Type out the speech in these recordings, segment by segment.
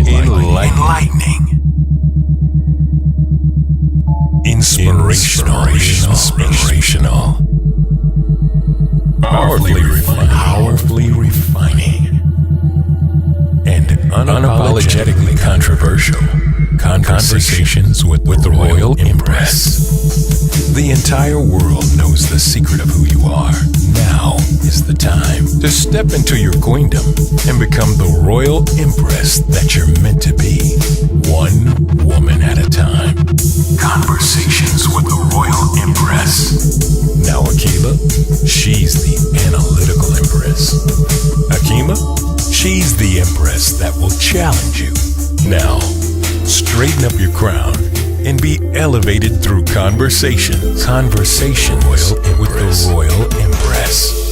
enlightening, inspirational, powerfully refining, and unapologetically controversial. Conversations with the Royal Empress. The entire world knows the secret of who you are. Now is the time to step into your queendom and become the Royal Empress that you're meant to be. One woman at a time. Conversations with the Royal Empress. Now Akilah, she's the analytical Empress. Hakeemah, she's the Empress that will challenge you. Now, straighten up your crown and be elevated through conversations. Conversations with the Royal Empress.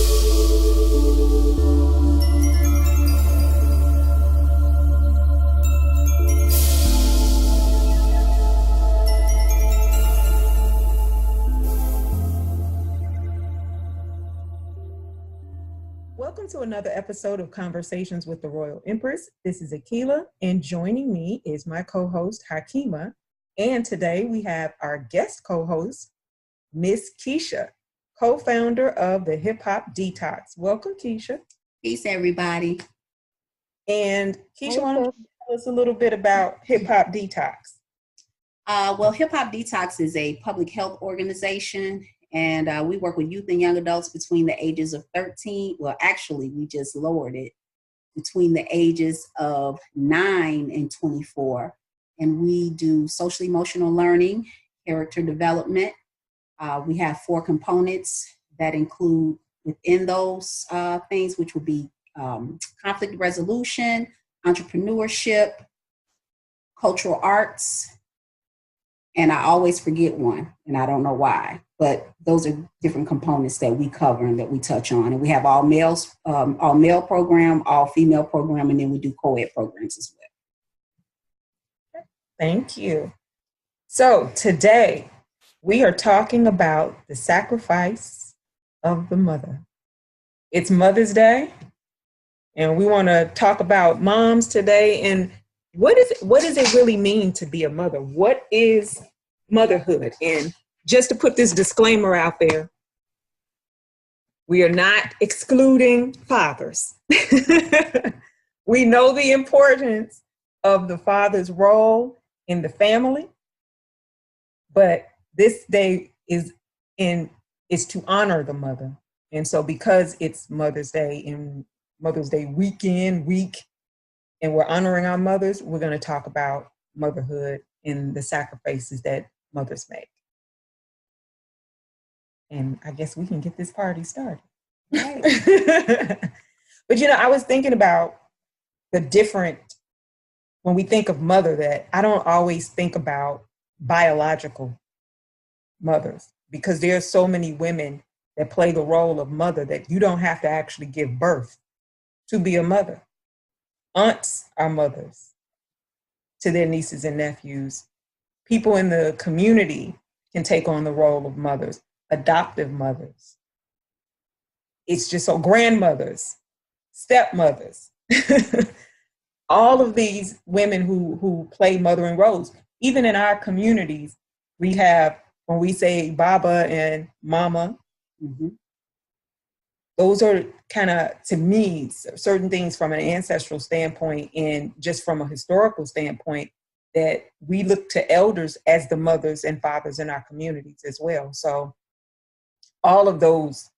Welcome to another episode of Conversations with the Royal Empress. This is Akilah, and joining me is my co-host, Hakeemah. And today we have our guest co-host, Miss Kesha, co-founder of the Hip Hop Detoxx. Welcome, Kesha. Peace, everybody. And Kesha, why don't you tell us a little bit about Hip Hop Detoxx? Well, Hip Hop Detoxx is a public health organization, and we work with youth and young adults between the ages of 13. Well, actually, we just lowered it between the ages of 9 and 24. And we do social emotional learning, character development. We have 4 components that include within those things, which would be conflict resolution, entrepreneurship, cultural arts, and I always forget one, and I don't know why, but those are different components that we cover and that we touch on. And we have all male program, all female program, and then we do co-ed programs as well. Thank you. So today we are talking about the sacrifice of the mother. It's Mother's Day, and we want to talk about moms today. And what does it really mean to be a mother? What is motherhood? And just to put this disclaimer out there, we are not excluding fathers. We know the importance of the father's role in the family, but this day is to honor the mother. And so because it's Mother's Day and Mother's Day week, and we're honoring our mothers, we're going to talk about motherhood and the sacrifices that mothers make. And I guess we can get this party started. Right. But I was thinking about the different, when we think of mother, that I don't always think about biological mothers, because there are so many women that play the role of mother that you don't have to actually give birth to be a mother. Aunts are mothers to their nieces and nephews. People in the community can take on the role of mothers, adoptive mothers. It's just so grandmothers, stepmothers. All of these women who play mothering roles. Even in our communities, we have, when we say Baba and Mama, those are kind of, to me, certain things from an ancestral standpoint and just from a historical standpoint, that we look to elders as the mothers and fathers in our communities as well. So all of those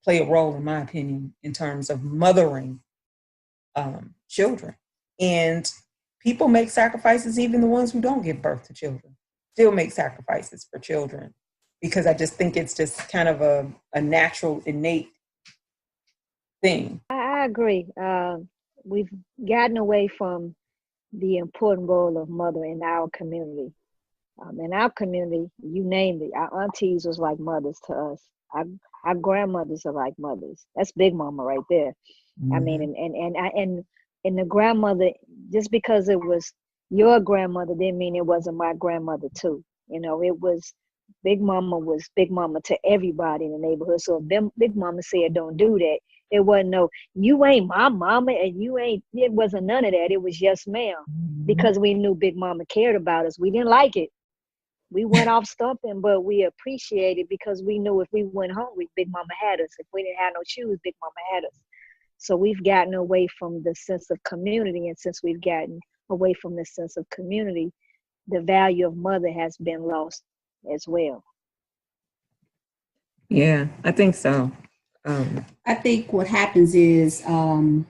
play a role, in my opinion, in terms of mothering children. And people make sacrifices, even the ones who don't give birth to children still make sacrifices for children, because I just think it's just kind of a natural, innate thing. I agree. We've gotten away from the important role of mother in our community. In our community, you named it, our aunties was like mothers to us. Our grandmothers are like mothers. That's Big Mama right there. Mm-hmm. I mean, and the grandmother, just because it was your grandmother didn't mean it wasn't my grandmother too. It was Big Mama was Big Mama to everybody in the neighborhood. So if Big Mama said don't do that, It wasn't no, you ain't my mama and you ain't, it wasn't none of that. It was yes, ma'am. Because we knew Big Mama cared about us. We didn't like it. We went off stumping, but we appreciated because we knew if we went hungry, Big Mama had us. If we didn't have no shoes, Big Mama had us. So we've gotten away from the sense of community. And since we've gotten away from the sense of community, the value of mother has been lost as well. Yeah, I think so. I think what happens is in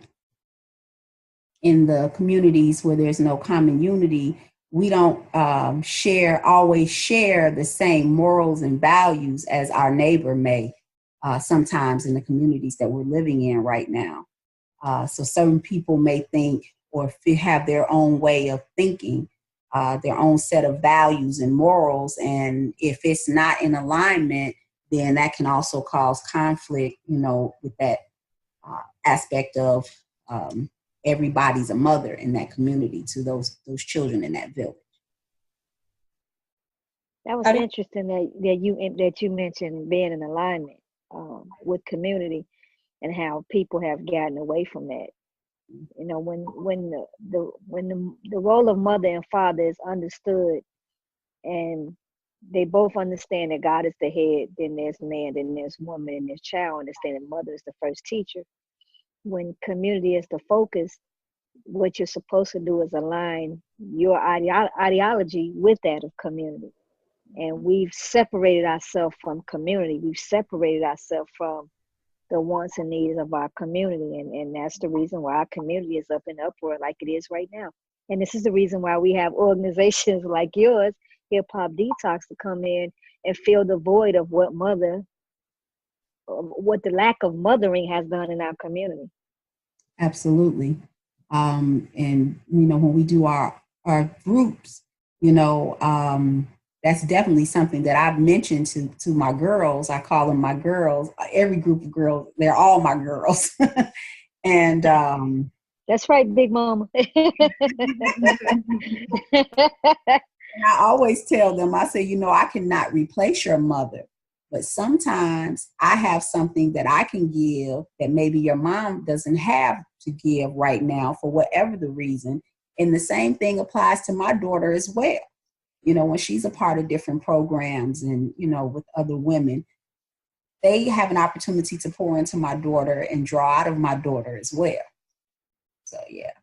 the communities where there's no common unity, we don't always share the same morals and values as our neighbor may sometimes in the communities that we're living in right now. So certain people may think or have their own way of thinking, their own set of values and morals. And if it's not in alignment, then that can also cause conflict, with that aspect of everybody's a mother in that community to those children in that village. That was interesting that you mentioned being in alignment with community and how people have gotten away from that. When the role of mother and father is understood, and they both understand that God is the head, then there's man, then there's woman, and there's child, understanding mother is the first teacher. When community is the focus, what you're supposed to do is align your ideology with that of community. And we've separated ourselves from community. We've separated ourselves from the wants and needs of our community. And that's the reason why our community is up in uproar like it is right now. And this is the reason why we have organizations like yours, Hip Hop Detoxx, to come in and fill the void of what the lack of mothering has done in our community. Absolutely. And, when we do our groups, that's definitely something that I've mentioned to my girls. I call them my girls. Every group of girls, they're all my girls. And that's right, Big Mama. And I always tell them, I say, I cannot replace your mother, but sometimes I have something that I can give that maybe your mom doesn't have to give right now for whatever the reason. And the same thing applies to my daughter as well. When she's a part of different programs and, with other women, they have an opportunity to pour into my daughter and draw out of my daughter as well. So, yeah.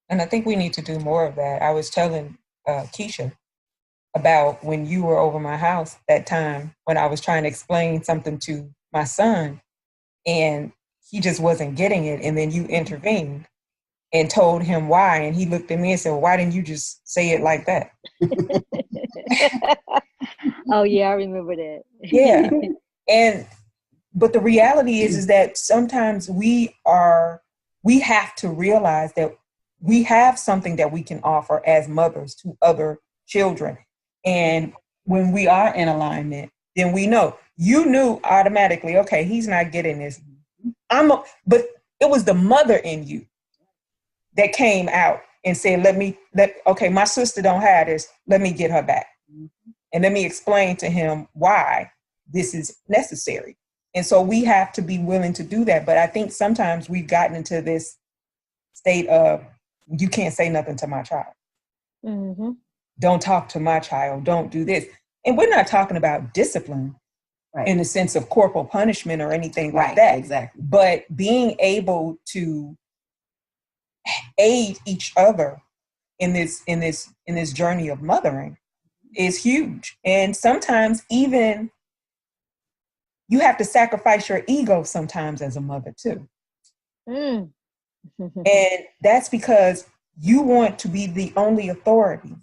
And I think we need to do more of that. I was telling Kesha about when you were over my house that time when I was trying to explain something to my son and he just wasn't getting it. And then you intervened and told him why. And he looked at me and said, well, why didn't you just say it like that? Oh, yeah, I remember that. Yeah. But the reality is that sometimes we have to realize that we have something that we can offer as mothers to other children. And when we are in alignment, then we know. You knew automatically, okay, he's not getting this. But it was the mother in you that came out and said, okay, my sister don't have this. Let me get her back. And let me explain to him why this is necessary. And so we have to be willing to do that. But I think sometimes we've gotten into this state of, you can't say nothing to my child. Mm-hmm. Don't talk to my child. Don't do this. And we're not talking about discipline in the sense of corporal punishment or anything like that. Exactly. But being able to aid each other in this journey of mothering is huge. And sometimes even you have to sacrifice your ego sometimes as a mother too. Mm. And that's because you want to be the only authority.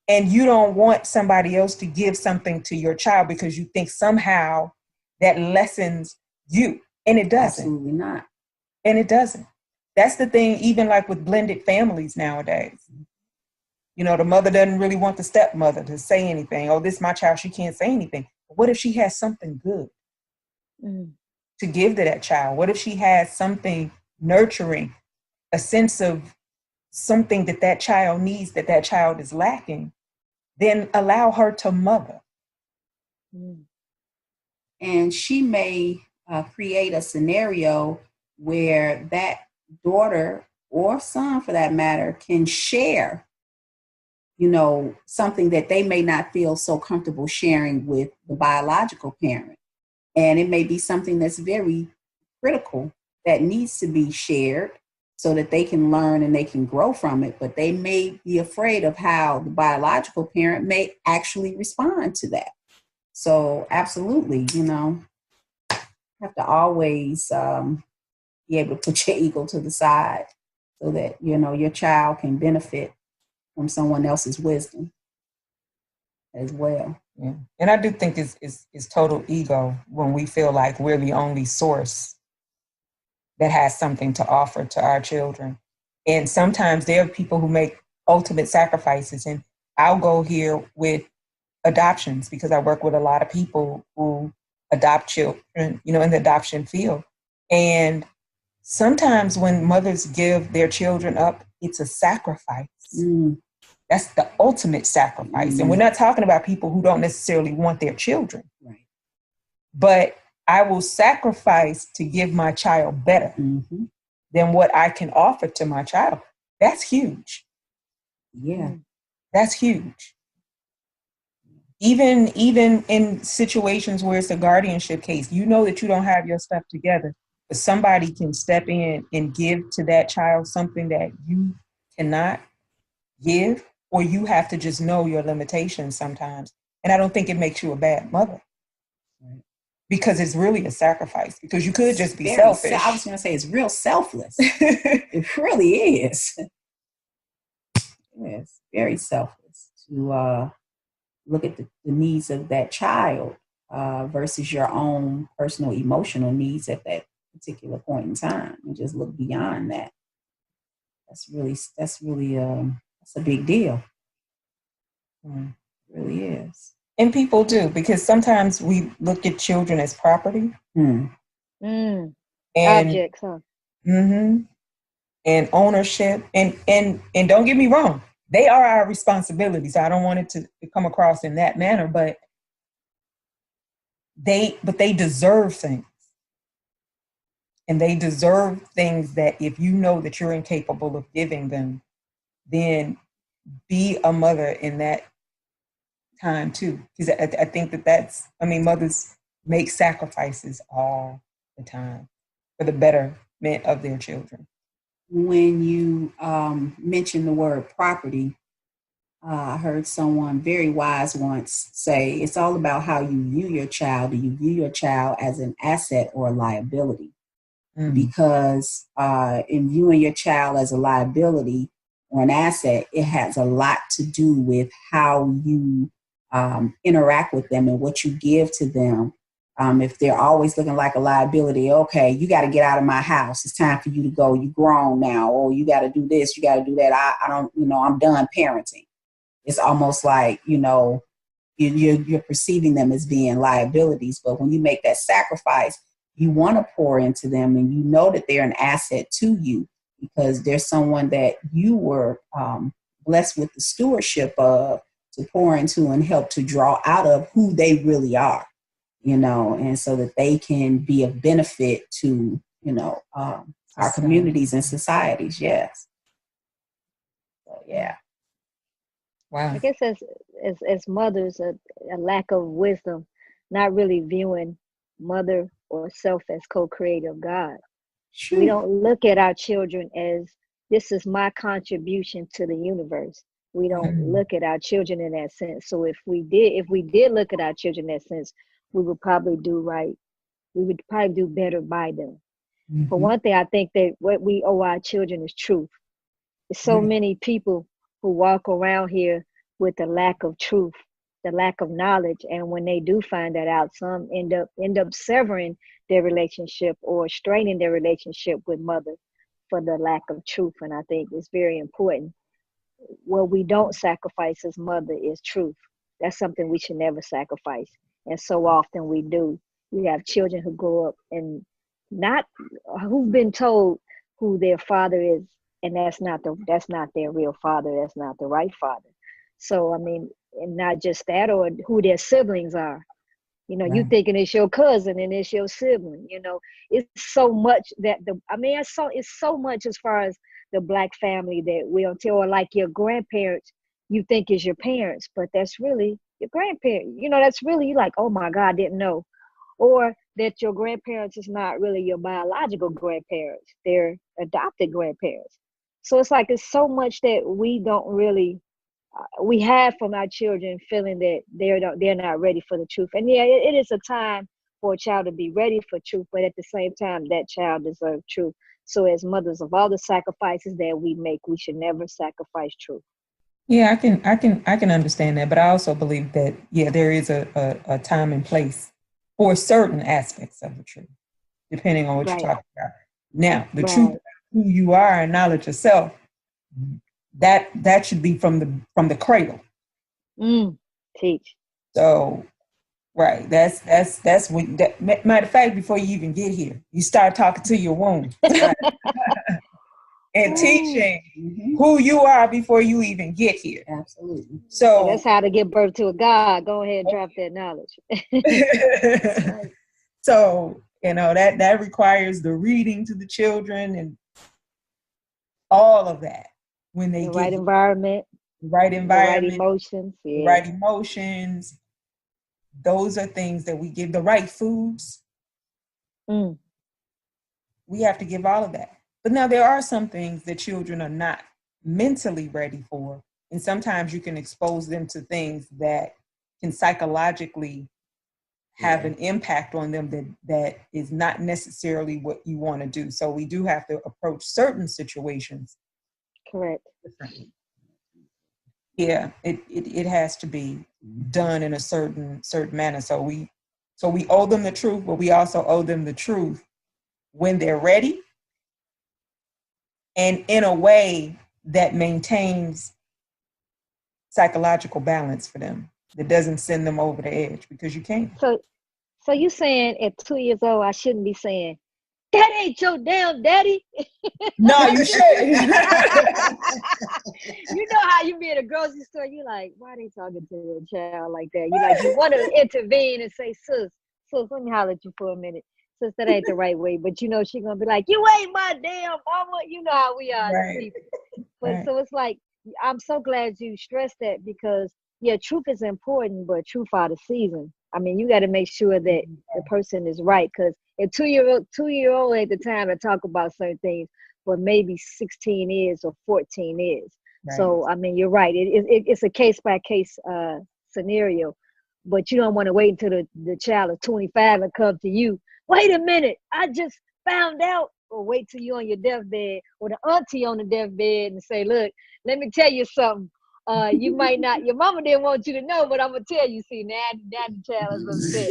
And you don't want somebody else to give something to your child because you think somehow that lessens you. And it doesn't. Absolutely not. And it doesn't. That's the thing, even like with blended families nowadays. The mother doesn't really want the stepmother to say anything. Oh, this is my child, she can't say anything. But what if she has something good to give to that child? What if she has something nurturing, a sense of something that child needs, that child is lacking? Then allow her to mother. And she may create a scenario where that daughter or son, for that matter, can share, something that they may not feel so comfortable sharing with the biological parent. And it may be something that's very critical that needs to be shared so that they can learn and they can grow from it. But they may be afraid of how the biological parent may actually respond to that. So absolutely, you have to always be able to put your ego to the side so that, your child can benefit from someone else's wisdom as well. Yeah. And I do think it's total ego when we feel like we're the only source that has something to offer to our children. And sometimes there are people who make ultimate sacrifices. And I'll go here with adoptions because I work with a lot of people who adopt children, in the adoption field. And sometimes when mothers give their children up, it's a sacrifice. That's the ultimate sacrifice. And we're not talking about people who don't necessarily want their children. Right. But I will sacrifice to give my child better than what I can offer to my child. That's huge. Yeah. That's huge. Even in situations where it's a guardianship case, you know that you don't have your stuff together, but somebody can step in and give to that child something that you cannot give, or you have to just know your limitations sometimes. And I don't think it makes you a bad mother. Right. Because it's really a sacrifice, because you could just be selfish. I was going to say it's real selfless. It really is. It's very selfless to look at the needs of that child versus your own personal emotional needs at that particular point in time, and just look beyond that. That's a big deal. It really is. And people do, because sometimes we look at children as property. And objects, huh? And ownership. And don't get me wrong, they are our responsibilities. I don't want it to come across in that manner, but they deserve things. And they deserve things that if you know that you're incapable of giving them, then be a mother in that time too. Because I think mothers make sacrifices all the time for the betterment of their children. When you mention the word property, I heard someone very wise once say, it's all about how you view your child. Do you view your child as an asset or a liability? Because in viewing your child as a liability or an asset, it has a lot to do with how you interact with them and what you give to them. If they're always looking like a liability, okay, you got to get out of my house. It's time for you to go. You're grown now. Or you got to do this. You got to do that. I don't, I'm done parenting. It's almost like, you're perceiving them as being liabilities. But when you make that sacrifice, you want to pour into them, and you know that they're an asset to you because there's someone that you were blessed with the stewardship of to pour into and help to draw out of who they really are, and so that they can be of benefit to, our communities and societies. Yes. So, yeah. Wow. I guess as mothers, a lack of wisdom, not really viewing mother or self as co-creator of God. Sure. We don't look at our children as this is my contribution to the universe. We don't look at our children in that sense. So if we did look at our children in that sense, we would probably do right. We would probably do better by them. For one thing, I think that what we owe our children is truth. There's so many people who walk around here with the lack of truth, the lack of knowledge, and when they do find that out, some end up severing their relationship or straining their relationship with mother for the lack of truth. And I think it's very important. What we don't sacrifice as mother is truth. That's something we should never sacrifice, and so often we do. We have children who grow up and who've been told who their father is, and that's not their real father. That's not the right father. So and not just that, or who their siblings are. You know, you Right. thinking it's your cousin and it's your sibling. You know, it's so much that it's so much as far as the Black family that we don't tell, or like your grandparents, you think is your parents, but that's really your grandparents. You know, that's really, you like, oh my God, I didn't know. Or that your grandparents is not really your biological grandparents, they're adopted grandparents. So it's like it's so much that we don't really we have from our children, feeling that they're not ready for the truth. And yeah, it is a time for a child to be ready for truth, but at the same time, that child deserves truth. So as mothers, of all the sacrifices that we make, we should never sacrifice truth. Yeah, I can understand that, but I also believe that yeah, there is a time and place for certain aspects of the truth, depending on what you're Right, talking about. Now, the truth right. about who you are and knowledge of self, that should be from the cradle. Mm, teach. So right, that's when matter of fact, before you even get here, you start talking to your womb and Ooh. teaching Mhm. who you are before you even get here. Absolutely. So that's So how to give birth to a God. Go ahead and drop that knowledge. Right. so that requires the reading to the children and all of that when they The get right here. environment, The right the right environment, emotions. the Yeah. right emotions. Those are things that we give. The right foods. Mm, We have to give all of that. But now there are some things that children are not mentally ready for. And sometimes you can expose them to things that can psychologically have an impact on them that is not necessarily what you want to do. So we do have to approach certain situations correct. differently. Yeah, it has to be done in a certain manner. So we owe them the truth, but we also owe them the truth when they're ready and in a way that maintains psychological balance for them, that doesn't send them over the edge, because you can't. So you saying at 2 years old, I shouldn't be saying, that ain't your damn daddy. No, you shouldn't. You know how you be at a grocery store, you like, why they talking to a child like that? You want to intervene and say, sis, let me holler at you for a minute. Sis, that ain't the right way. But you know, she gonna be like, you ain't my damn mama. You know how we are as Right, people. But right. so it's like, I'm so glad you stressed that, because yeah, truth is important, but truth out of season. I mean, you got to make sure that the person is right, because a 2-year-old ain't the time to talk about certain things, but maybe 16 is or 14 is. Right. So I mean, you're right. It's a case by case scenario, but you don't want to wait until the child is 25 and come to you. Wait a minute, I just found out. Or wait till you on your deathbed, or the auntie on the deathbed, and say, look, let me tell you something. You might not, your mama didn't want you to know, but I'm gonna tell you. See, now the child is upset.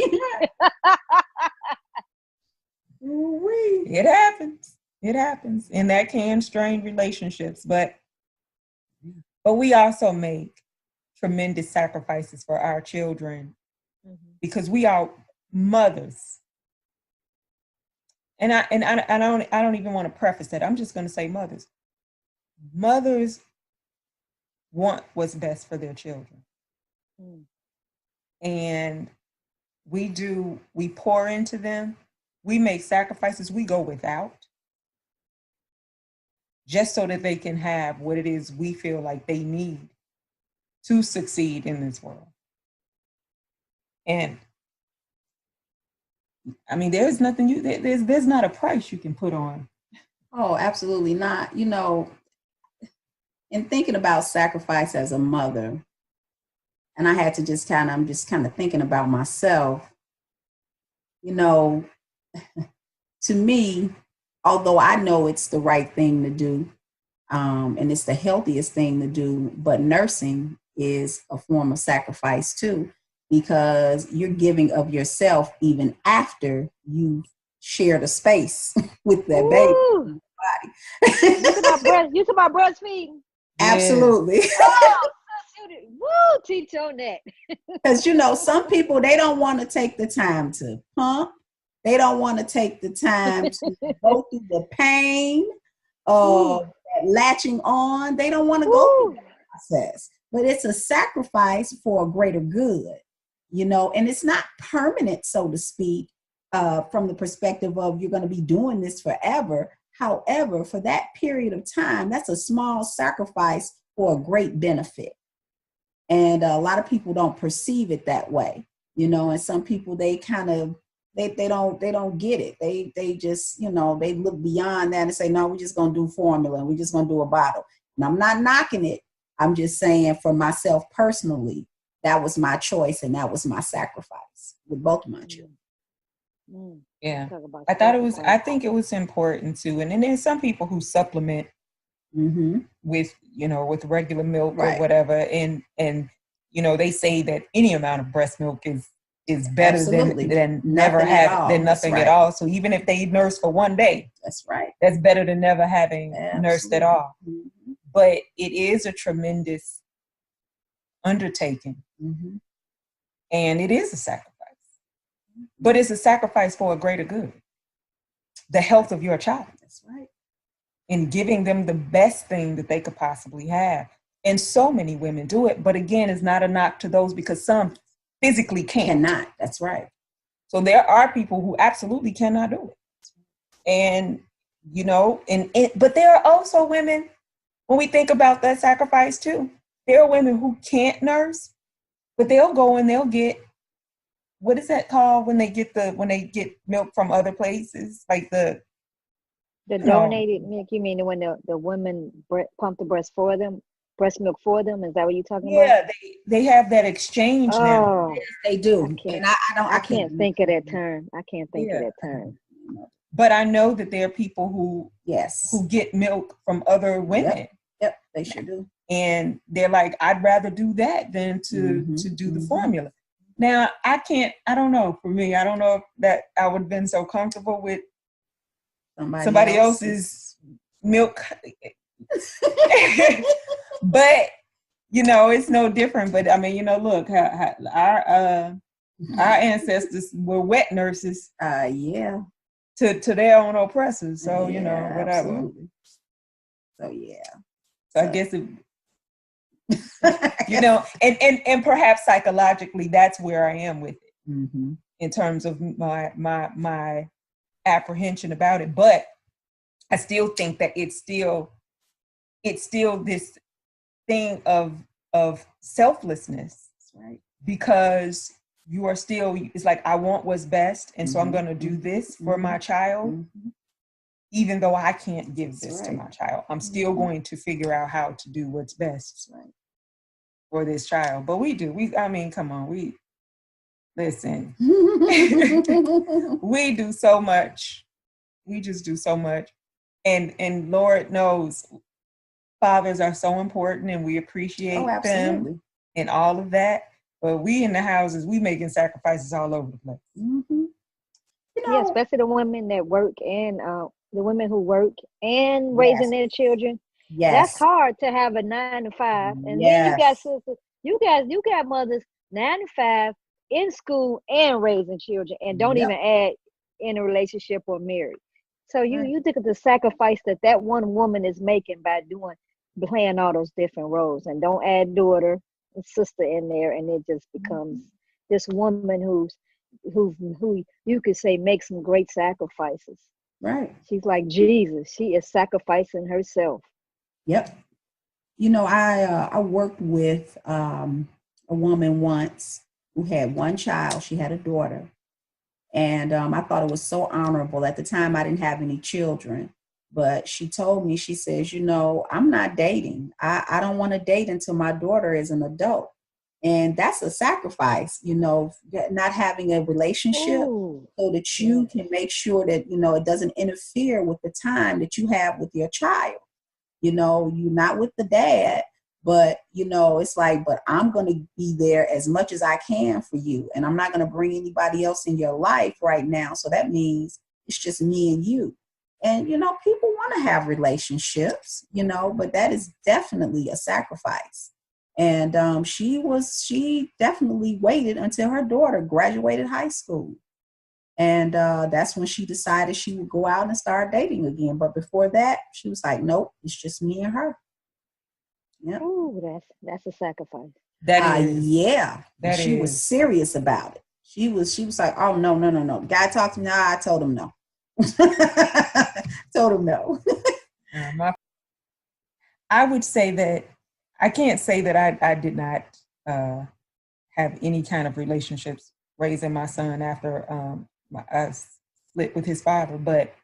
It happens. It happens, and that can strain relationships. But we also make tremendous sacrifices for our children because we are mothers. And I don't even want to preface that. I'm just going to say mothers. Mothers want what's best for their children. And we pour into them. We make sacrifices. We go without, just so that they can have what it is we feel like they need to succeed in this world. And I mean, there's not a price you can put on. Oh, absolutely not. You know, in thinking about sacrifice as a mother, and I had to I'm just kind of thinking about myself, you know, to me, although I know it's the right thing to do, and it's the healthiest thing to do, but nursing is a form of sacrifice too, because you're giving of yourself even after you share the space with that baby body. You talking about breastfeeding? Absolutely. Oh, woo, teach on that. Because, you know, some people, they don't want to take the time to pump. They don't want to take the time to go through the pain of latching on. They don't want to go through that process. But it's a sacrifice for a greater good. you know, and it's not permanent, so to speak, from the perspective of you're going to be doing this forever. However, for that period of time, that's a small sacrifice for a great benefit. And a lot of people don't perceive it that way, you know, and some people, they kind of, they don't get it. They just, you know, they look beyond that and say, no, we're just going to do formula and we're just going to do a bottle. And I'm not knocking it. I'm just saying for myself personally, that was my choice and that was my sacrifice with both of my children. Yeah. I think it was important too. And then there's some people who supplement with, you know, with regular milk or whatever. And, you know, they say that any amount of breast milk is better than never having nothing at all. So even if they nurse for one day, that's right. That's better than never having nursed at all. But it is a tremendous undertaking. And it is a sacrifice. But it's a sacrifice for a greater good. The health of your child. That's right. And giving them the best thing that they could possibly have. And so many women do it. But again, it's not a knock to those because some physically can't. Cannot. That's right. So there are people who absolutely cannot do it. And, you know, but there are also women, when we think about that sacrifice too, there are women who can't nurse, but they'll go and they'll get, what is that called when they get milk from other places? Like the donated milk. You mean when the women pump the breast milk for them? Is that what you're talking about? Yeah, they have that exchange now. Yes, they do. I can't think of that term. I can't think of that term. But I know that there are people who get milk from other women. Yep, they sure do. And they're like, I'd rather do that than to do the formula. Now, I don't know. For me, I don't know if that I would have been so comfortable with somebody else's milk. But, you know, it's no different. But I mean, you know, look, our ancestors were wet nurses. To their own oppressors. So, you know, whatever. Absolutely. So, yeah. So I guess it, you know, and perhaps psychologically, that's where I am with it in terms of my apprehension about it. But I still think that it's still this thing of selflessness, right? Because you are still, it's like, I want what's best. And so I'm going to do this for my child, even though I can't give this to my child. I'm still going to figure out how to do what's best for this child. But I mean, come on, listen, we do so much. We just do so much. And Lord knows fathers are so important and we appreciate them and all of that. But we in the houses, we making sacrifices all over the place. You know, especially the women that work and the women who work and raising their children. That's hard to have a 9 to 5. And then you got sisters, you got mothers 9 to 5 in school and raising children and don't even add in a relationship or married. So you think of the sacrifice that one woman is making by playing all those different roles, and don't add daughter and sister in there, and it just becomes this woman who you could say makes some great sacrifices. Right. She's like Jesus. She is sacrificing herself. Yep. You know, I worked with a woman once who had one child. She had a daughter. And I thought it was so honorable. At the time, I didn't have any children. But she told me, she says, you know, I'm not dating. I don't want to date until my daughter is an adult. And that's a sacrifice, you know, not having a relationship so that you can make sure that, you know, it doesn't interfere with the time that you have with your child. You know, you're not with the dad, but, you know, it's like, but I'm going to be there as much as I can for you. And I'm not going to bring anybody else in your life right now. So that means it's just me and you. And, you know, people want to have relationships, you know, but that is definitely a sacrifice. And she definitely waited until her daughter graduated high school. And that's when she decided she would go out and start dating again. But before that, she was like, nope, it's just me and her. Yeah. Ooh, that's a sacrifice. That is. Yeah. That she was is. serious about it. She was like, oh, no. The guy talked to me. I told him no. Told him no. I would say that I can't say that I did not have any kind of relationships raising my son after I split with his father, but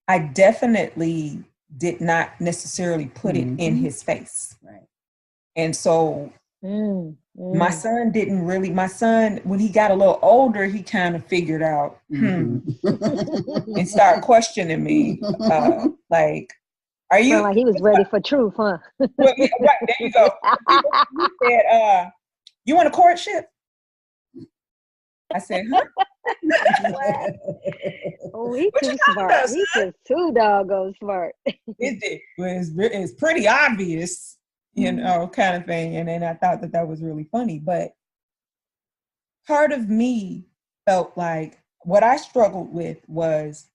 I definitely did not necessarily put it in his face. Right. And so my son, when he got a little older, he kind of figured out and started questioning me. Like, are you? Sound like he was ready for truth, huh? Well, yeah, right, there you go. He said, you want a courtship? I said, huh? Oh, he too smart. He just too doggone smart. It's pretty obvious, kind of thing. And then I thought that was really funny. But part of me felt like what I struggled with was,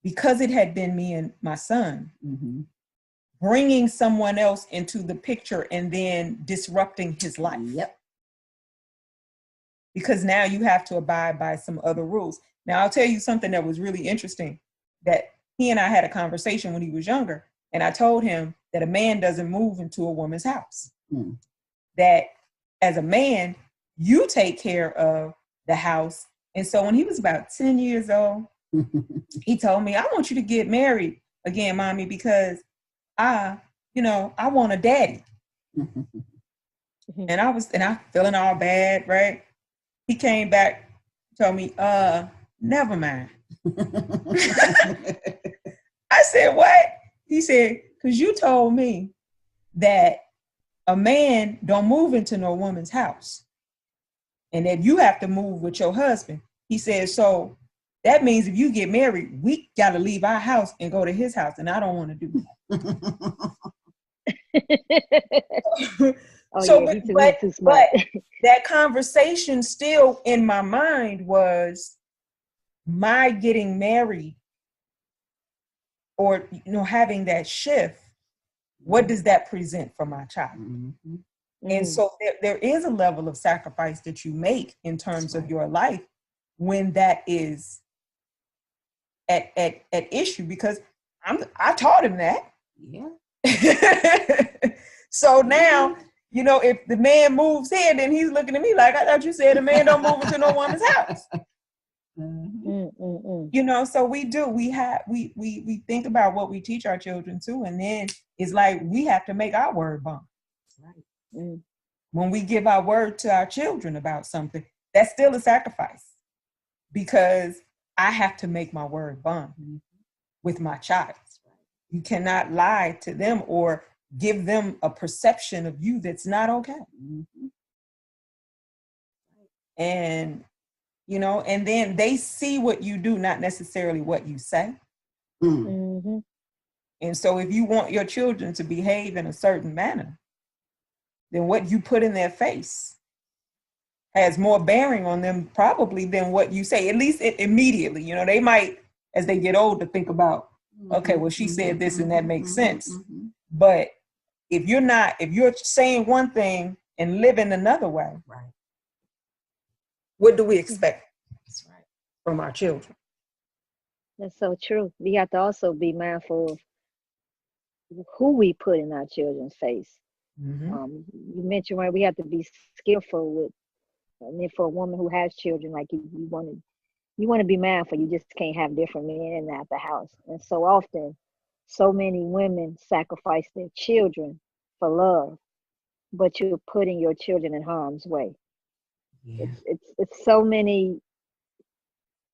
because it had been me and my son, bringing someone else into the picture and then disrupting his life. Yep. Because now you have to abide by some other rules. Now, I'll tell you something that was really interesting, that he and I had a conversation when he was younger, and I told him that a man doesn't move into a woman's house. That as a man, you take care of the house. And so when he was about 10 years old, he told me, I want you to get married again, mommy, because I want a daddy. And I feeling all bad, right? He came back, told me, never mind. I said, what? He said, because you told me that a man don't move into no woman's house and that you have to move with your husband. He said, so that means if you get married, we got to leave our house and go to his house. And I don't want to do that. But that conversation still in my mind was my getting married, or having that shift. What does that present for my child? And so there is a level of sacrifice that you make in terms of your life when that is at issue, because I taught him that. Yeah. So now, if the man moves here, then he's looking at me like, I thought you said a man don't move into no woman's house. So we think about what we teach our children too, and then it's like we have to make our word bond. Right. When we give our word to our children about something, that's still a sacrifice, because I have to make my word bond with my child. You cannot lie to them or give them a perception of you that's not okay. And and then they see what you do, not necessarily what you say. And so if you want your children to behave in a certain manner, then what you put in their face has more bearing on them probably than what you say, at least immediately. They might, as they get older, think about, okay, well, she said this and that makes sense. But if you're saying one thing and living another way, right? What do we expect from our children? That's so true. We have to also be mindful of who we put in our children's face. You mentioned, right, we have to be skillful with, and then for a woman who has children, like you want to be mindful. You just can't have different men in the house. And so often, so many women sacrifice their children for love, but you're putting your children in harm's way. Yeah. It's so many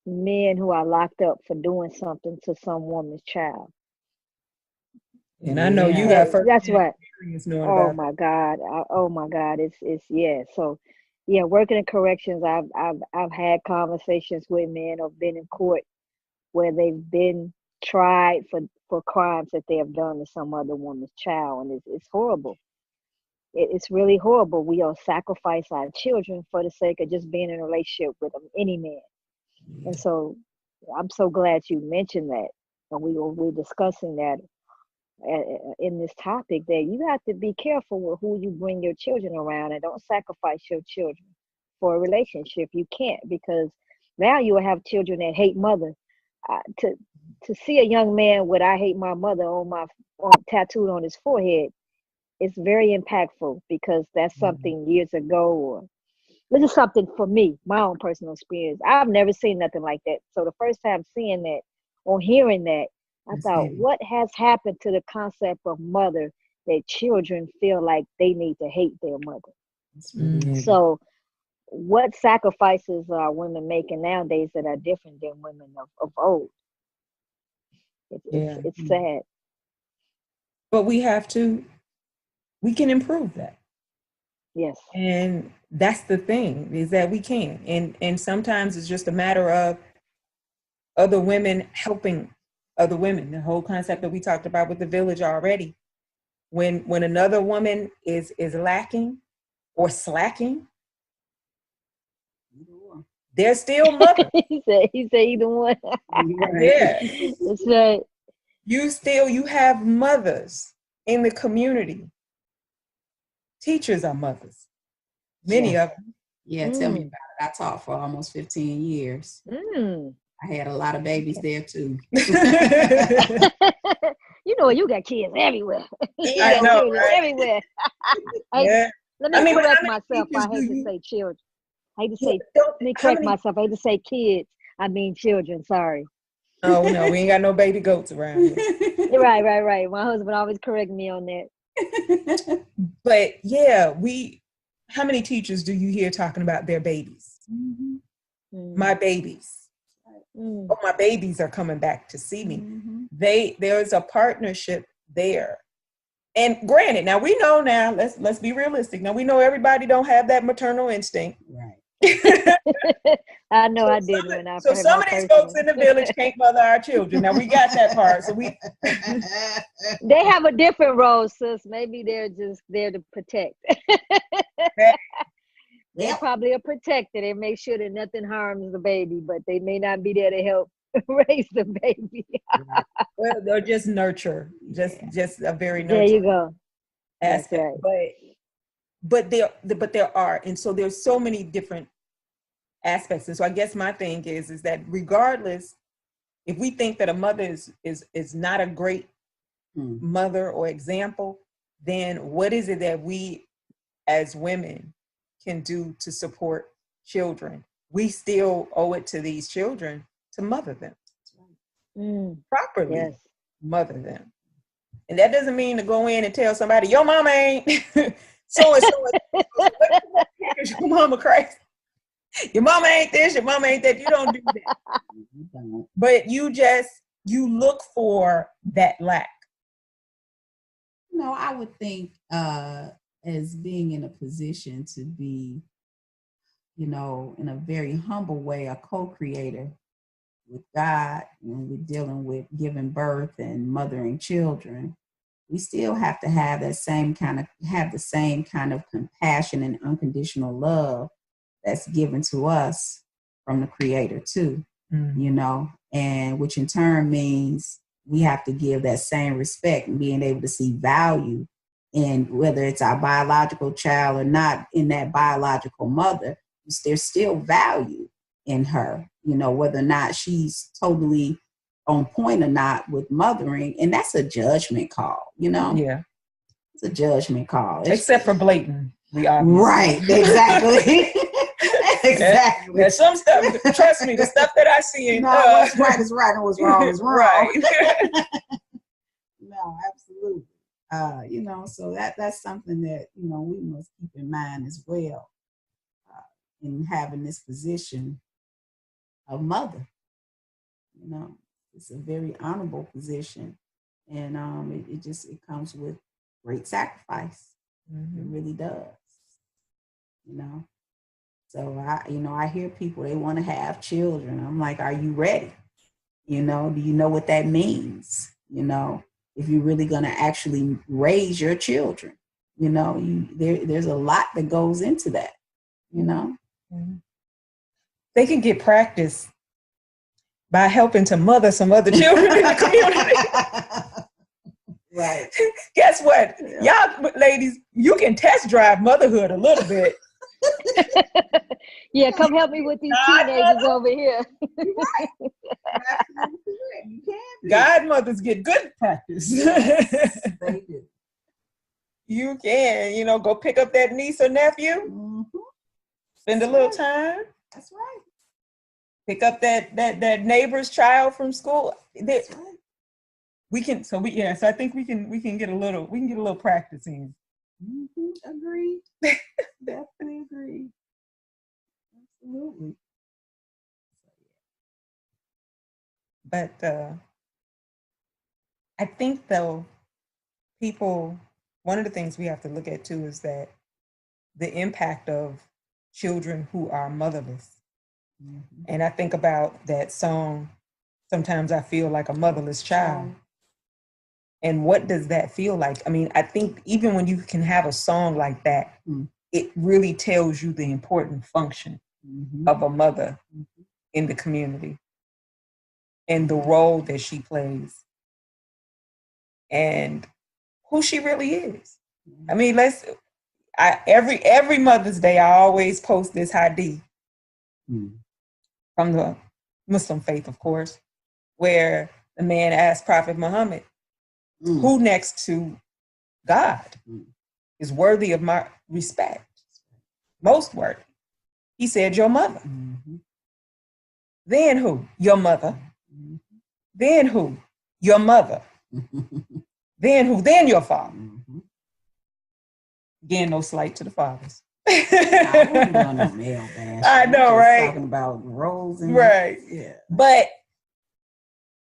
men who are locked up for doing something to some woman's child. And I know you got first. That's right. Oh my God. It's yeah. So yeah, working in corrections, I've had conversations with men or been in court where they've been tried for crimes that they have done to some other woman's child, and it's horrible. It's really horrible. We all sacrifice our children for the sake of just being in a relationship with any man. And so I'm so glad you mentioned that, and we're discussing that. in this topic, that you have to be careful with who you bring your children around, and don't sacrifice your children for a relationship. You can't, because now you will have children that hate mother. To see a young man with "I hate my mother" tattooed on his forehead, it's very impactful, because that's something years ago, or this is something for me, my own personal experience. I've never seen nothing like that. So the first time seeing that or hearing that, I thought, what has happened to the concept of mother that children feel like they need to hate their mother? So what sacrifices are women making nowadays that are different than women of old? It's sad. But we can improve that. Yes. And that's the thing, is that we can. And sometimes it's just a matter of other women helping other women. The whole concept that we talked about with the village already. When another woman is lacking or slacking, they're still mother. he said either one. Yeah. That's right. You have mothers in the community. Teachers are mothers. Many of them. Yeah, tell me about it. I taught for almost 15 years. I had a lot of babies there too. You know, you got kids everywhere. I know, right? Everywhere. Let me correct myself. I hate to say children. I hate to say, let me correct myself. I hate to say kids. I mean children. Sorry. Oh, no, we ain't got no baby goats around here. Right. My husband always correct me on that. But yeah, how many teachers do you hear talking about their babies? My babies. Oh, my babies are coming back to see me. There's a partnership there. And granted, now we know now, let's be realistic. Now we know everybody don't have that maternal instinct. Right. I know I did when I So some of these folks in the village can't mother our children. Now we got that part. So they have a different role, sis. Maybe they're just there to protect. They're probably a protector. They make sure that nothing harms the baby, but they may not be there to help raise the baby. Well, they're just nurture, just a very nurture. There you go. Aspect. Right. But there are, and so there's so many different aspects. And so I guess my thing is that regardless, if we think that a mother is not a great mother or example, then what is it that we as women can do to support children? We still owe it to these children to mother them properly. Mother them. And that doesn't mean to go in and tell somebody your mama ain't so and so. Your mama crazy. Your mama ain't this, your mama ain't that. You don't do that. But you look for that lack. No, I would think as being in a position to be, in a very humble way, a co-creator with God when we're dealing with giving birth and mothering children, we still have to have the same kind of compassion and unconditional love that's given to us from the Creator too, and which in turn means we have to give that same respect and being able to see value in whether it's our biological child or not in that biological mother. There's still value in her, whether or not she's totally on point or not with mothering. And that's a judgment call, Yeah. It's a judgment call. Except for blatant. Right, exactly. Exactly. There's some stuff, trust me, the stuff that I see in what's right is right and what's wrong is wrong. Right. No, absolutely. So that's something that, we must keep in mind as well in having this position of mother. It's a very honorable position, and it comes with great sacrifice. It really does. So I hear people, they want to have children. I'm like, are you ready? Do you know what that means? If you're really going to actually raise your children, there's a lot that goes into that. They can get practice by helping to mother some other children in the community. Right. Guess what? Y'all ladies, you can test drive motherhood a little bit. Yeah, come help me with these teenagers over here. You're right. Absolutely correct. You can be. Godmothers get good practice. Yes, they do. You can, go pick up that niece or nephew, Mm-hmm. spend a little time, That's right. pick up that neighbor's child from school. That's right. So I think we can get a little practice in. Mm-hmm. Agreed. Definitely agreed. Absolutely. But I think though, one of the things we have to look at too is that the impact of children who are motherless. Mm-hmm. And I think about that song, Sometimes I Feel Like a Motherless Child. And what does that feel like? I mean, I think even when you can have a song like that, it really tells you the important function of a mother in the community and the role that she plays and who she really is. I mean, every Mother's Day, I always post this hadith from the Muslim faith, of course, where the man asked Prophet Muhammad, who next to God is worthy of my respect? Most worthy. He said, your mother. Mm-hmm. Then who? Your mother. Mm-hmm. Then who? Your mother. Then who? Then your father. Mm-hmm. Again, no slight to the fathers. I wouldn't want no male bash. I know, right? Talking about roles and right. Yeah. But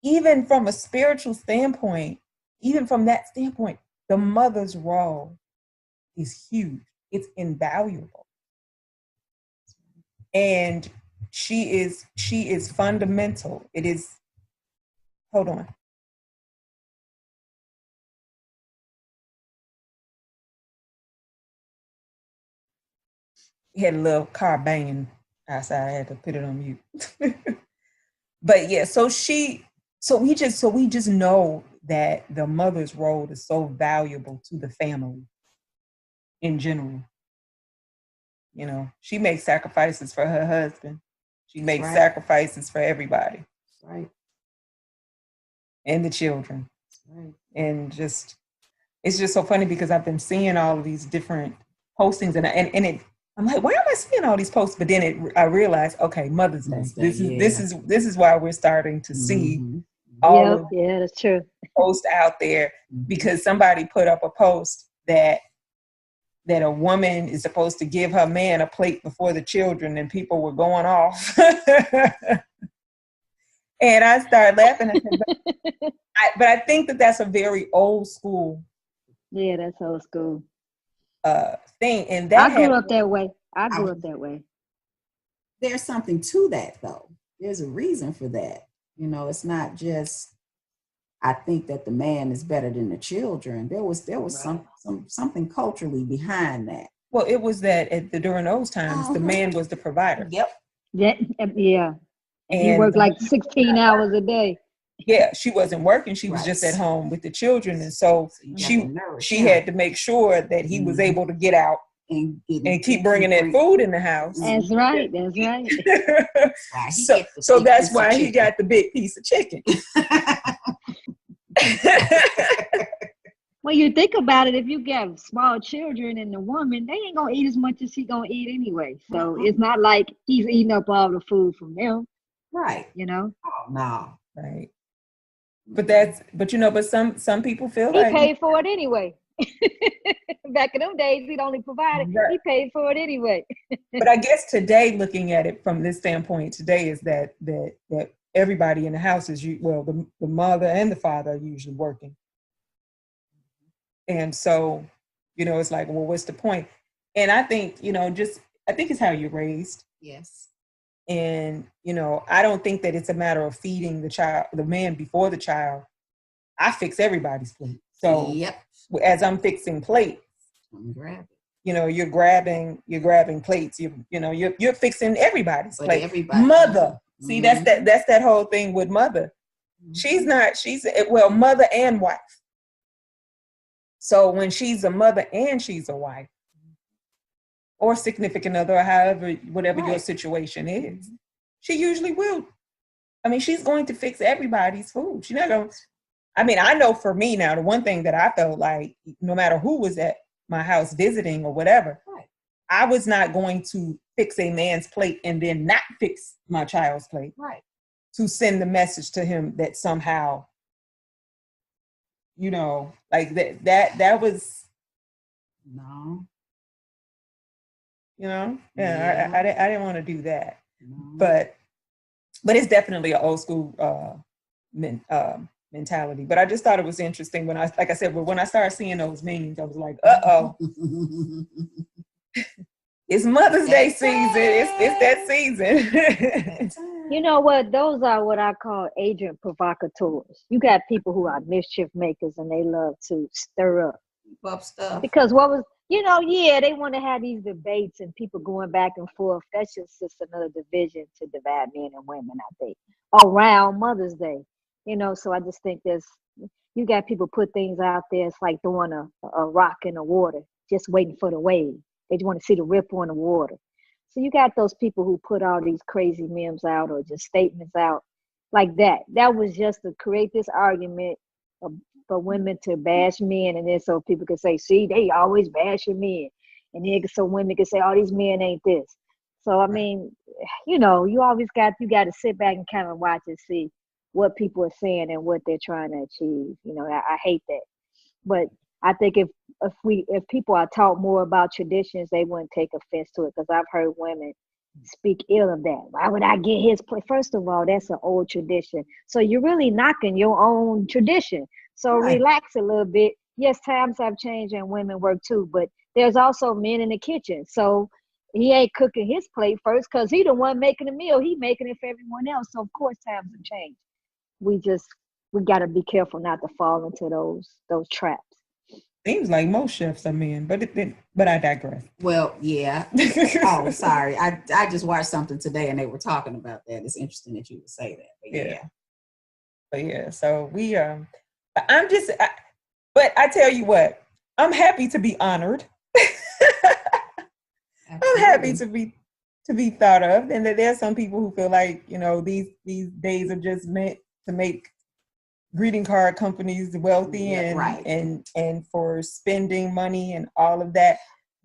even from a spiritual standpoint, even from that standpoint, the mother's role is huge. It's invaluable. And she is fundamental. It is, hold on. He had a little car banging outside. I had to put it on mute. But yeah, so we just know that the mother's role is so valuable to the family in general. She makes sacrifices for her husband. She makes sacrifices for everybody. Right. And the children. Right. And it's just so funny because I've been seeing all of these different postings and I'm like, why am I seeing all these posts? But then I realized, okay, Mother's Day. This is why we're starting to see all of that's true. posts out there because somebody put up a post that a woman is supposed to give her man a plate before the children, and people were going off. And I started laughing at them. But I think that's a very old school. Yeah, that's old school. Thing. And that I grew up that way. There's something to that, though. There's a reason for that. It's not just, I think that the man is better than the children. There was something culturally behind that. Well, it was that during those times, the man was the provider. Yep. Yeah. And he worked like 16 hours a day. Yeah, she wasn't working. She was just at home with the children. And so she had to make sure that he was able to get out and keep bringing that food in the house. That's right. So that's why he got the big piece of chicken. When you think about it, if you got small children and the woman, they ain't gonna eat as much as she gonna eat anyway. So it's not like he's eating up all the food from them. Right. Oh no. Right. But some people feel he like paid for it anyway. Back in them days, he'd only provided. Right. He paid for it anyway. But I guess today, looking at it from this standpoint, today is that everybody in the house is the mother and the father are usually working, and so it's like, well, what's the point? And I think I think it's how you're raised. Yes. And I don't think that it's a matter of feeding the man before the child. I fix everybody's plate. So as I'm fixing plates, I'm grabbing. You're grabbing plates. You're fixing everybody's plate. Everybody. Mother. See, that's that whole thing with mother. She's mother and wife. So when she's a mother and she's a wife or significant other, or however, whatever your situation is, she usually will. I mean, she's going to fix everybody's food. She's not going to, I mean, I know for me now, the one thing that I felt like, no matter who was at my house visiting or whatever, I was not going to fix a man's plate and then not fix my child's plate. Right. To send the message to him that somehow, you know, like that was, no, you know, Yeah. I didn't want to do that, no. but it's definitely an old school mentality. But I just thought it was interesting when like I said, when I started seeing those memes, I was like, it's Mother's Day season. It's that season. You know what? Those are what I call agent provocateurs. You got people who are mischief makers and they love to stir up stuff. Because what was, they want to have these debates and people going back and forth. That's just another division to divide men and women, I think, around Mother's Day. So I just think you got people put things out there. It's like throwing a rock in the water, just waiting for the wave. They just want to see the ripple in the water. So you got those people who put all these crazy memes out or just statements out like that. That was just to create this argument for women to bash men, and then so people could say, see, they always bashing men. And then so women could say, oh, these men ain't this. So, I mean, you always got to sit back and kind of watch and see what people are saying and what they're trying to achieve. I hate that. But I think if people are taught more about traditions, they wouldn't take offense to it, because I've heard women speak ill of that. Why would I get his place? First of all, that's an old tradition. So you're really knocking your own tradition. So relax a little bit. Yes, times have changed and women work too, but there's also men in the kitchen. So he ain't cooking his plate first because he the one making the meal. He making it for everyone else. So of course times have changed. We got to be careful not to fall into those traps. Seems like most chefs are men, but I digress. Well, yeah. Oh, sorry. I just watched something today and they were talking about that. It's interesting that you would say that. But yeah. So we but I tell you what, I'm happy to be honored. I'm happy to be thought of, and that there's some people who feel like these days are just meant to make greeting card companies wealthy and for spending money and all of that.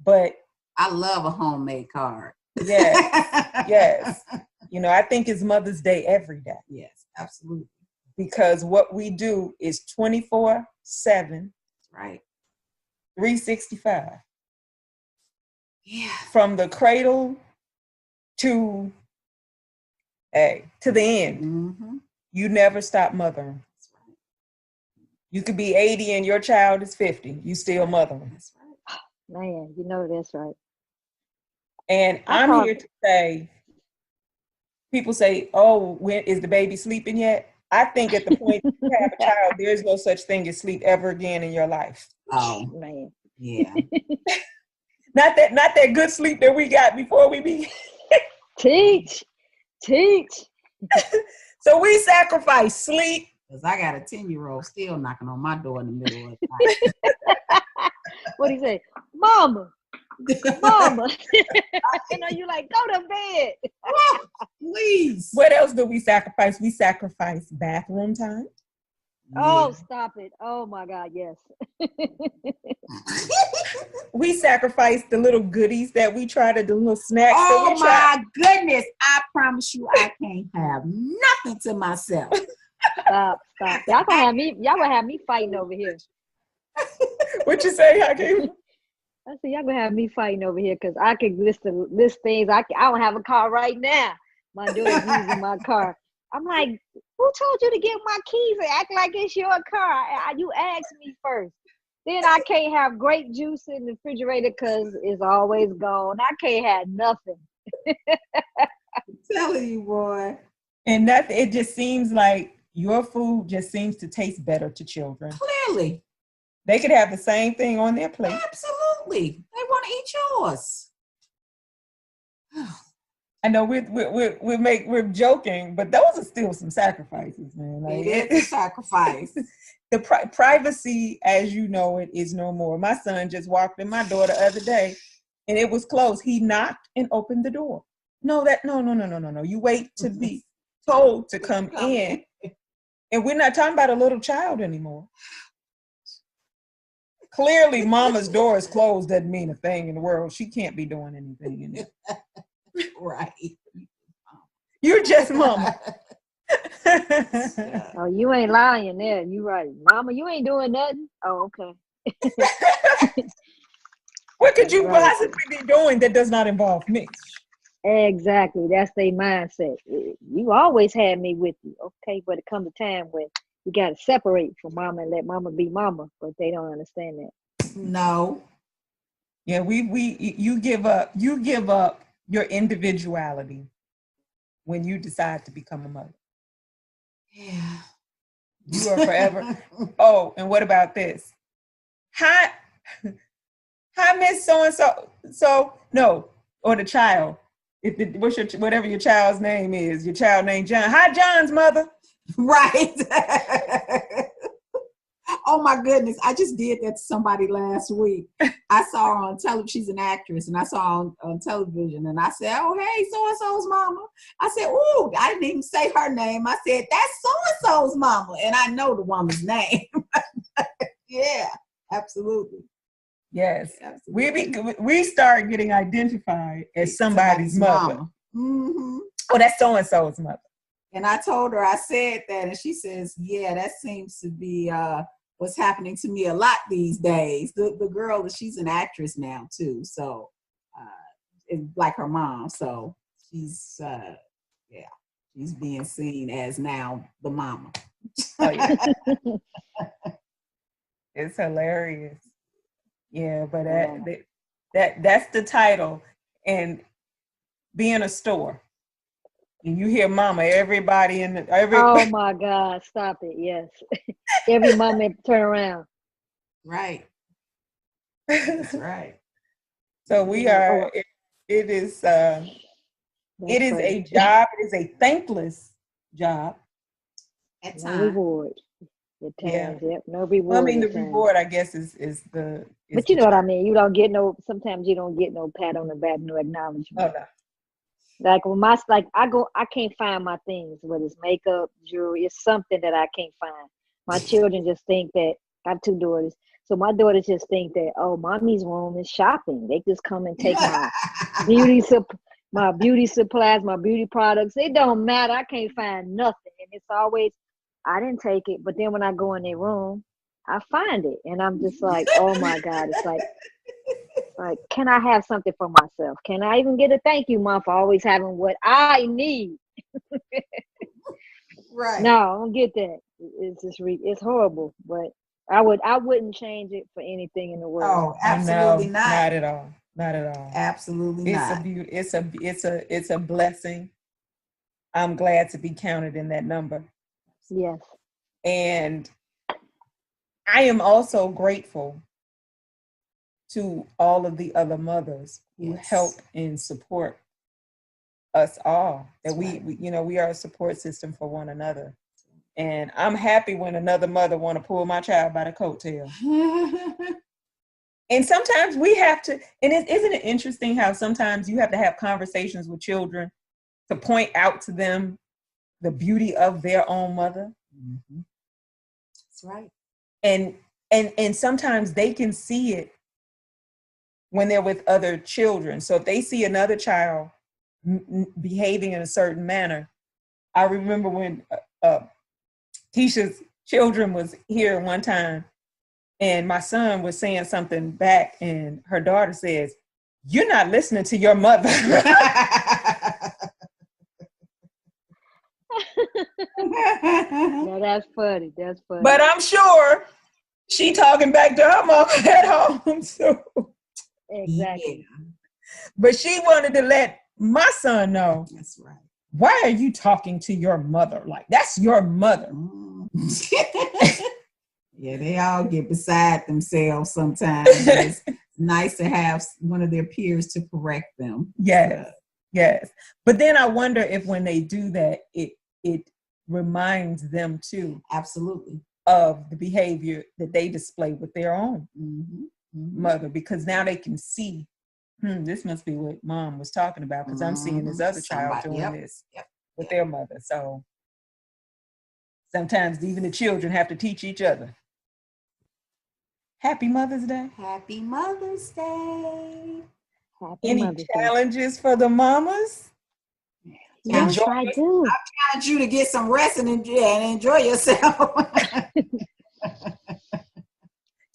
But I love a homemade card. Yes. I think it's Mother's Day every day. Yes, absolutely. Because what we do is 24/7. Right. 365. Yeah. From the cradle to the end. Mm-hmm. You never stop mothering. That's right. You could be 80 and your child is 50. You still mothering. That's right. Man, that's right. And I'm here to say, people say, oh, when is the baby sleeping yet? I think at the point you have a child, there is no such thing as sleep ever again in your life. Oh, man. Yeah. Not that good sleep that we got before we began. Teach. So we sacrifice sleep. Because I got a 10-year-old still knocking on my door in the middle of the night. What do you say? Mama. You like, go to bed. Please. What else do we sacrifice? We sacrifice bathroom time. Oh, stop it. Oh my God, yes. We sacrifice the little goodies that we try to do, little snacks. Oh my goodness. I promise you I can't have nothing to myself. Stop. Y'all gonna have me fighting over here. What you say, Hakeemah? I said, y'all gonna have me fighting over here because I can list things. I don't have a car right now. My daughter's using my car. I'm like, who told you to get my keys and act like it's your car? You asked me first. Then I can't have grape juice in the refrigerator because it's always gone. I can't have nothing. I'm telling you, boy. And it just seems like your food just seems to taste better to children. Clearly. They could have the same thing on their plate. Absolutely. They want to eat yours. I know we're joking, but those are still some sacrifices, man. Like, it is a sacrifice. the privacy, as you know it, is no more. My son just walked in my door the other day, and it was closed. He knocked and opened the door. No. You wait to be told to come in, and we're not talking about a little child anymore. Clearly, mama's door is closed doesn't mean a thing in the world. She can't be doing anything in it. Right. You're just mama. Oh, you ain't lying there. You right. Mama, you ain't doing nothing. Oh, okay. What could you Right. possibly be doing that does not involve me? Exactly. That's their mindset. You always had me with you. Okay, but it comes a time when you got to separate from mama and let mama be mama, but they don't understand that. No. Yeah, you give up your individuality when you decide to become a mother. Yeah. You are forever. Oh, and what about this? Hi, Miss So and So. So no, or the child. Whatever your child's name is, your child named John. Hi, John's mother. Right. Oh my goodness. I just did that to somebody last week. I saw her on television. She's an actress, and I saw her on television, and I said, oh, hey, so-and-so's mama. I said, ooh, I didn't even say her name. I said, that's so-and-so's mama. And I know the woman's name. Yeah, absolutely. Yes. Absolutely. We start getting identified as somebody's mother. Mama. Mm-hmm. Oh, that's so-and-so's mother. And I told her, I said that, and she says, yeah, that seems to be what's happening to me a lot these days. The girl, she's an actress now too, so it's like her mom. So she's she's being seen as now the mama. Oh, yeah. It's hilarious. Yeah, but that's the title. And being a store, and you hear mama, everybody Oh my God, stop it. Yes. Every moment turn around. Right. That's right. So we are, it is a job, it is a thankless job. At No times. reward. At times, yep. No reward. Well, I mean, the at times. reward, I guess, is the. But you know what I mean. You don't get sometimes you don't get no pat on the back, no acknowledgement. Oh, no. Like when I can't find my things, whether it's makeup, jewelry, it's something that I can't find. My children just think that, I have 2 daughters. So my daughters just think that, oh, mommy's room is shopping. They just come and take my beauty supplies, my beauty products. It don't matter. I can't find nothing. And it's always, I didn't take it. But then when I go in their room, I find it. And I'm just like, oh my God. It's like, can I have something for myself? Can I even get a thank you, Mom, for always having what I need? Right. No, I don't get that. It's just it's horrible. But I wouldn't change it for anything in the world. Oh, absolutely not. Not at all. Not at all. Absolutely not. It's a blessing. I'm glad to be counted in that number. Yes. And I am also grateful to all of the other mothers who help and support us all. That we are a support system for one another. And I'm happy when another mother want to pull my child by the coattail. And sometimes we have to, and isn't it interesting how sometimes you have to have conversations with children to point out to them the beauty of their own mother? Mm-hmm. That's right. And sometimes they can see it when they're with other children. So if they see another child behaving in a certain manner, I remember when Kesha's children was here one time, and my son was saying something back, and her daughter says, "You're not listening to your mother." No, that's funny. That's funny. But I'm sure she talking back to her mom at home too. Exactly. Yeah. But she wanted to let my son know. That's right. Why are you talking to your mother? Like, that's your mother. Yeah, they all get beside themselves sometimes. It's nice to have one of their peers to correct them. Yes. But then I wonder if when they do that, it reminds them too. Absolutely. of the behavior that they display with their own Mm-hmm. mother, because now they can see, this must be what mom was talking about, because I'm seeing this other child doing this with their mother. So sometimes even the children have to teach each other. Happy Mother's Day. Happy Mother's Day. Happy Any Mother's Day. challenges for the mamas? Yes, Enjoy I do. I challenge you to get some rest and enjoy yourself.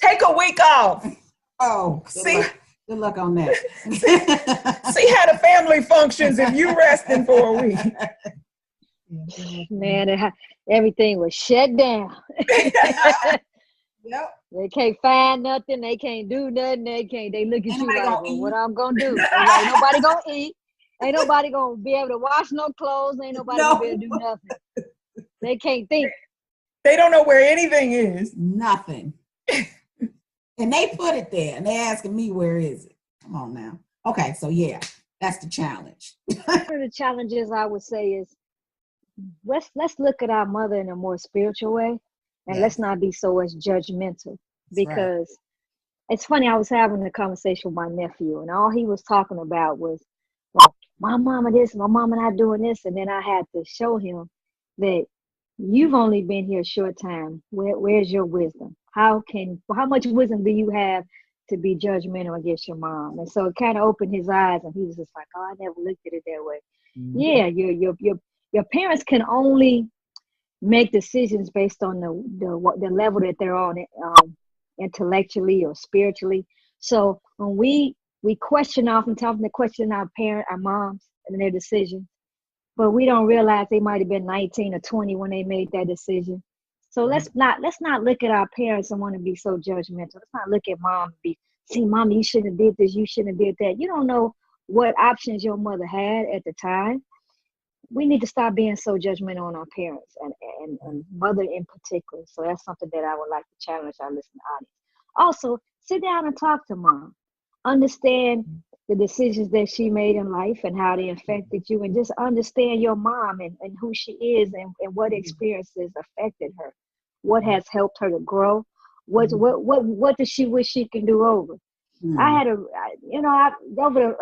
Take a week off. Oh, good luck on that. See how the family functions if you resting for a week. Man, everything was shut down. Yep. They can't find nothing. They can't do nothing. They look at you like, well, what I'm gonna do? Ain't nobody gonna eat. Ain't nobody gonna be able to wash no clothes. Ain't nobody gonna be able to do nothing. They can't think. They don't know where anything is. Nothing. And they put it there, and they asking me, where is it? Come on now. Okay, so yeah, that's the challenge. One of the challenges I would say is let's look at our mother in a more spiritual way, and let's not be so as judgmental. Because it's funny, I was having a conversation with my nephew, and all he was talking about was, well, my mama this, my mama not doing this, and then I had to show him that you've only been here a short time. Where's your wisdom? How much wisdom do you have to be judgmental against your mom? And so it kind of opened his eyes, and he was just like, oh, I never looked at it that way. Mm-hmm. Yeah, your parents can only make decisions based on the level that they're on, intellectually or spiritually. So when we question oftentimes to question our moms and their decisions, but we don't realize they might have been 19 or 20 when they made that decision. So let's not look at our parents and want to be so judgmental. Let's not look at mom and be, see, mom, you shouldn't have did this, you shouldn't have did that. You don't know what options your mother had at the time. We need to stop being so judgmental on our parents and mother in particular. So that's something that I would like to challenge our listening audience. Also, sit down and talk to mom. Understand the decisions that she made in life and how they affected you, and just understand your mom and who she is and what experiences affected her. What has helped her to grow? What does she wish she can do over? I had over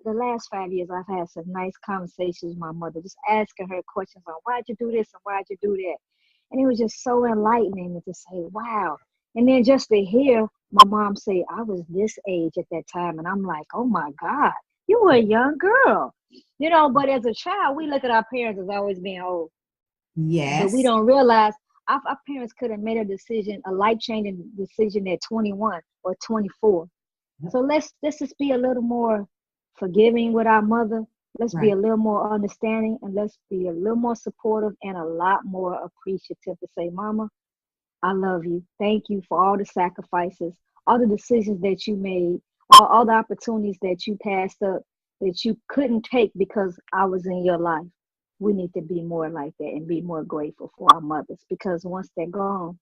the last 5 years, I've had some nice conversations with my mother, just asking her questions on why'd you do this and why'd you do that? And it was just so enlightening to say, wow. And then just to hear my mom say, I was this age at that time. And I'm like, oh my God, you were a young girl. But as a child, we look at our parents as always being old. Yes. But we don't realize our parents could have made a life-changing decision at 21 or 24. So let's just be a little more forgiving with our mother. Let's be a little more understanding, and let's be a little more supportive and a lot more appreciative to say, Mama, I love you. Thank you for all the sacrifices, all the decisions that you made, all the opportunities that you passed up that you couldn't take because I was in your life. We need to be more like that and be more grateful for our mothers, because once they're gone,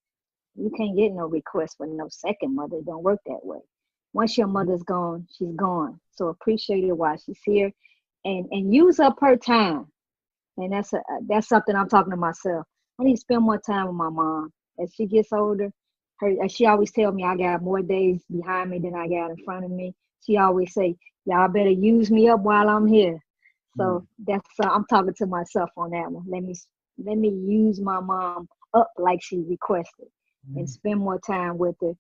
you can't get no request for no second mother. It don't work that way. Once your mother's gone, she's gone. So appreciate her while she's here, and use up her time. And that's something I'm talking to myself. I need to spend more time with my mom. As she gets older, as she always tell me, I got more days behind me than I got in front of me. She always say, y'all better use me up while I'm here. So that's I'm talking to myself on that one. Let me use my mom up like she requested, and spend more time with her,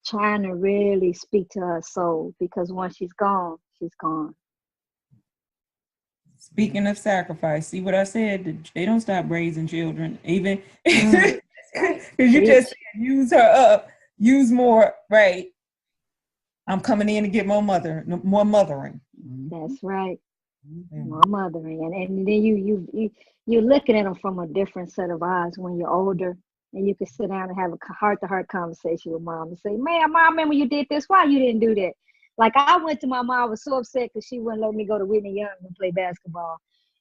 trying to really speak to her soul, because once she's gone, she's gone. Speaking of sacrifice, see what I said? They don't stop raising children, even because you just said use her up, use more, right? I'm coming in to get more mothering. That's right. More mothering, and then you're looking at them from a different set of eyes when you're older, and you can sit down and have a heart-to-heart conversation with mom and say, "Man, mom, remember you did this? Why you didn't do that?" Like I went to my mom, I was so upset because she wouldn't let me go to Whitney Young and play basketball.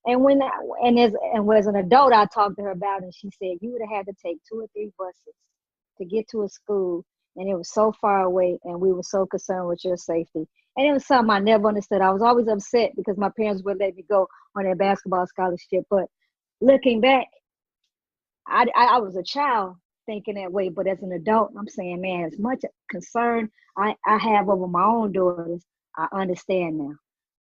And as an adult, I talked to her about it, and she said, you would have had to take 2 or 3 buses to get to a school, and it was so far away, and we were so concerned with your safety. And it was something I never understood. I was always upset because my parents wouldn't let me go on their basketball scholarship. But looking back, I was a child, thinking that way. But as an adult, I'm saying, man, as much concern I have over my own daughters, I understand now.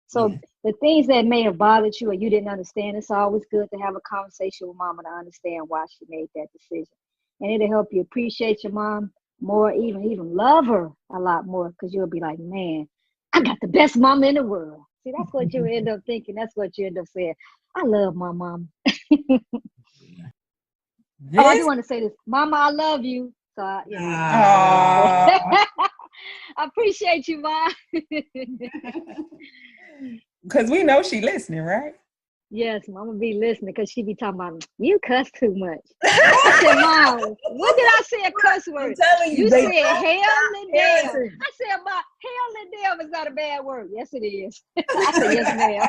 So the things that may have bothered you or you didn't understand, it's always good to have a conversation with mama to understand why she made that decision. And it'll help you appreciate your mom more, even love her a lot more, because you'll be like, man, I got the best mama in the world. See, that's what you end up thinking. That's what you end up saying. I love my mom. Oh, I do want to say this. Mama, I love you. So, I appreciate you, Ma. Because we know she listening, right? Yes, Mama be listening because she be talking about, you cuss too much. I said, Mom, when did I say a cuss word? I'm telling you, You they said hell and damn. listen. I said, Ma, hell and damn is not a bad word. Yes, it is. I said, yes, ma'am.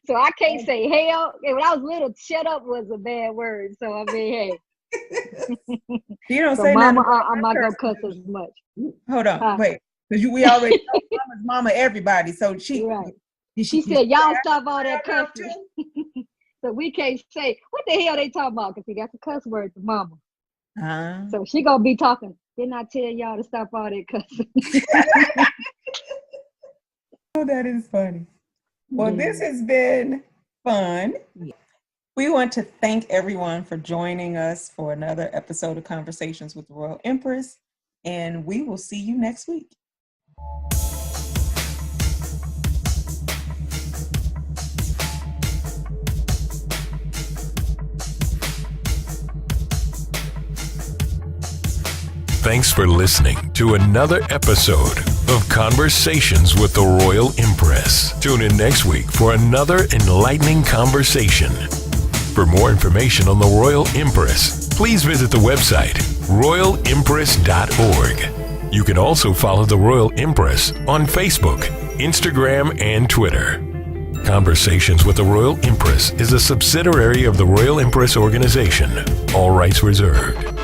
So I can't say hell. When I was little, shut up was a bad word. So I mean, hey. You don't So say Mama, nothing. I'm not gonna cuss as much. Hold on, wait, because we already know Mama's mama everybody. So she, right. She said, y'all stop all that cussing. So we can't say what the hell they talking about, because see, that's a cuss word to Mama. So she gonna be talking. Didn't I tell y'all to stop all that cussing? Oh, that is funny. Well, this has been fun. We want to thank everyone for joining us for another episode of Conversations with the Royal Empress, and we will see you next week. Thanks for listening to another episode of Conversations with the Royal Empress. Tune in next week for another enlightening conversation. For more information on the Royal Empress, please visit the website royalempress.org. You can also follow the Royal Empress on Facebook, Instagram, and Twitter. Conversations with the Royal Empress is a subsidiary of the Royal Empress organization. All rights reserved.